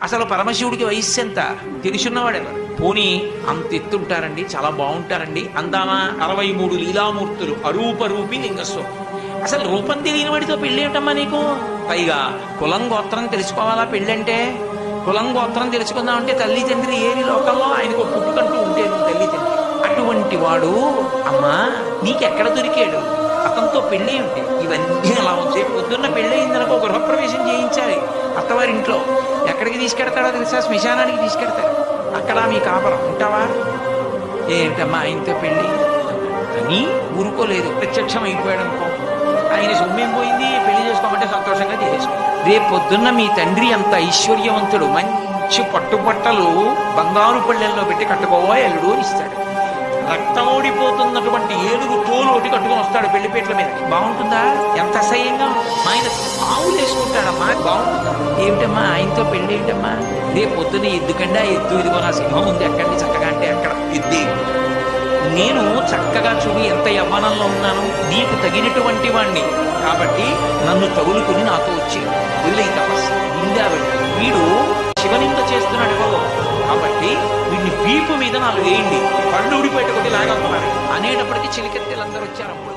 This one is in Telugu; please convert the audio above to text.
అసలు పరమశివుడికి వయస్సు ఎంత తెలుసున్నవాడెవరు? పోనీ అంత ఎత్తుంటారండి, చాలా బాగుంటారండి అందామా? 63 లీలామూర్తులు, అరూపరూపి లింగస్వరూపం. అసలు రూపం తెలియని వాడితో పెళ్ళి ఏమిటమ్మా నీకు? పైగా కులం గోత్రం తెలుసుకోవాలా పెళ్ళంటే? కులం గోత్రం తెలుసుకుందామంటే తల్లి తండ్రి ఏరి లోకంలో ఆయనకు పుట్టుకంటూ ఉంటే నువ్వు తల్లి తండ్రి. అటువంటి వాడు అమ్మా నీకెక్కడ దొరికాడు? అతనితో పెళ్ళి ఉంటే ఇవన్నీ అలా ఉంటే పొద్దున్న పెళ్ళయిందనుకో గృహప్రవేశం చేయించాలి అత్తవారింట్లో. ఎక్కడికి తీసుకెడతాడో తెలుసా? శ్మశానానికి తీసుకెడతాడు. అక్కడ మీ కాపరం ఉంటావా? ఏంటమ్మా ఆయనతో పెళ్ళి అని ఊరుకోలేదు. ప్రత్యక్షం అయిపోయాడు అనుకో, ఆయన సొమ్మేం పోయింది, పెళ్లి చేసుకోమంటే సంతోషంగా చేసుకో. రేపు పొద్దున్న మీ తండ్రి అంత ఐశ్వర్యవంతుడు, మంచి పట్టుబట్టలు బంగారు పళ్ళెల్లో పెట్టి కట్టుకోవా ఎల్లుడు అని ఇస్తాడు. రక్తం ఓడిపోతున్నటువంటి ఏడుగు తోలు ఒకటి కట్టుకొని వస్తాడు పెళ్లిపేట్ల మీద. బాగుంటుందా? ఎంత అసహ్యంగా ఆయన ఆవులు వేసుకుంటాడమ్మా, బాగుంటుందా? ఏమిటమ్మా ఆయనతో పెళ్ళి ఏంటమ్మా? రేపు పొద్దున్న ఎద్దుకండి ఆ ఎద్దు ఇదిగో నా సింహం ఉంది ఎక్కండి చక్కగా అంటే ఎక్కడ ఎద్దే. నేను చక్కగా చూడు ఎంత యవ్వనంలో ఉన్నాను, నీకు తగినటువంటి వాణ్ణి కాబట్టి నన్ను తగులుకుని నాతో వచ్చి వదిలే తపస్సు నిందావిడ. వీడు శివలింగ చేస్తున్నాడు ఎవరో కాబట్టి వీడిని వీపు మీద నాలుగు వేయండి, పళ్ళు ఊడిపోయేట కొట్టి లాగలుగుతున్నారు అనేటప్పటికీ చిలికెత్తెలందరూ వచ్చారు. అప్పుడు